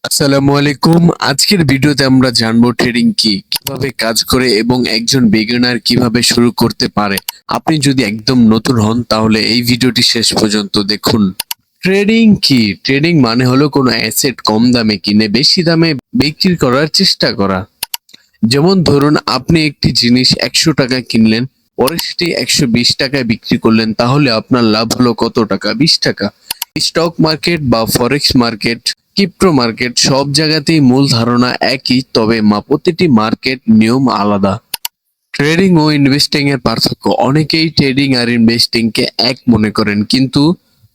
আসসালামু আলাইকুম। আজকের ভিডিওতে আমরা জানবো ট্রেডিং কি, কিভাবে কাজ করে এবং একজন বিগিনার কিভাবে শুরু করতে পারে। আপনি যদি একদম নতুন হন তাহলে এই ভিডিওটি শেষ পর্যন্ত দেখুন। ট্রেডিং কি? ট্রেডিং মানে হলো কোনো অ্যাসেট কম দামে কিনে বেশি দামে বিক্রি করার চেষ্টা করা। যেমন ধরুন আপনি একটি জিনিস 100 টাকায় কিনলেন, পরে সেটি 120 টাকায় বিক্রি করলেন, তাহলে আপনার লাভ হলো কত টাকা? 20 টাকা। স্টক মার্কেট বা ফরেক্স মার্কেট, ক্রিপ্টো মার্কেট সব জায়গাতেই মূল ধারণা একই, তবে প্রতিটি মার্কেট নিয়ম আলাদা। ট্রেডিং ও ইনভেস্টিং এর পার্থক্য। অনেকেই ট্রেডিং আর ইনভেস্টিং কে এক মনে করেন, কিন্তু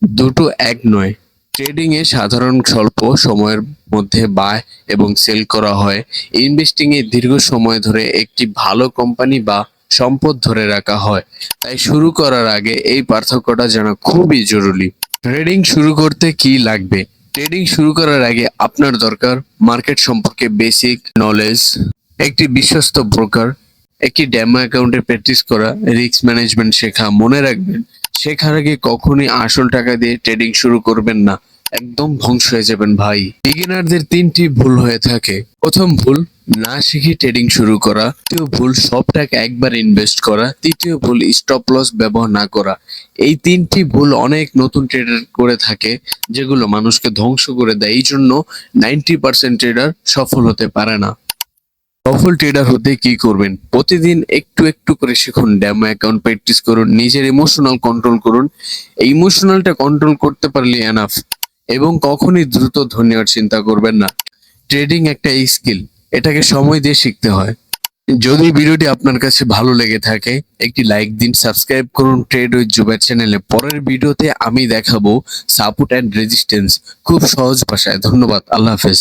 দুটো এক নয়। ট্রেডিং এ সাধারণ স্বল্প সময়ের মধ্যে বাই এবং সেল করা হয়। ইনভেস্টিং এ দীর্ঘ সময় ধরে একটি ভালো কোম্পানি বা সম্পদ ধরে রাখা হয়। তাই শুরু করার আগে এই পার্থক্যটা জানা খুবই জরুরি। ট্রেডিং শুরু করতে কি লাগবে? ট্রেডিং শুরু করার আগে আপনার দরকার মার্কেট সম্পর্কে বেসিক নলেজ, একটি বিশ্বস্ত ব্রোকার, একটি ডেমো অ্যাকাউন্টে প্র্যাকটিস করা, রিস্ক ম্যানেজমেন্ট শেখা। মনে রাখবেন, শেখার আগে কখনোই আসল টাকা দিয়ে ট্রেডিং শুরু করবেন না, একদম ধ্বংস হয়ে যাবেন ভাই। বিগিনারদের তিনটি ভুল হয়ে থাকে। প্রথম ভুল, না শিখে ট্রেডিং শুরু করা। দ্বিতীয় ভুল, সব টাকা একবার ইনভেস্ট করা। তৃতীয় ভুল, স্টপ লস ব্যবহার না করা। এই তিনটি ভুল অনেক নতুন ট্রেডার করে থাকে, যেগুলো মানুষকে ধ্বংস করে দেয়। এই জন্য 90% ট্রেডার সফল হতে পারে না। সফল ট্রেডার হতে কি করবেন? প্রতিদিন একটু একটু করে শিখুন, ডেমো অ্যাকাউন্ট প্র্যাকটিস করুন, নিজের ইমোশনাল কন্ট্রোল করুন। এই ইমোশনালটা কন্ট্রোল করতে পারলে এনাফ। এবং কখনই দ্রুত ধনী হওয়ার চিন্তা করবেন না। ট্রেডিং একটা স্কিল, এটাকে সময় দিয়ে শিখতে হয়। যদি ভিডিওটি আপনার কাছে ভালো লেগে থাকে, একটি লাইক দিন, সাবস্ক্রাইব করুন ট্রেড উইথ জুবাইর চ্যানেলে। পরের ভিডিওতে আমি দেখাবো সাপোর্ট অ্যান্ড রেজিস্ট্যান্স, খুব সহজ ভাষায়। ধন্যবাদ, আল্লাহ হাফেজ।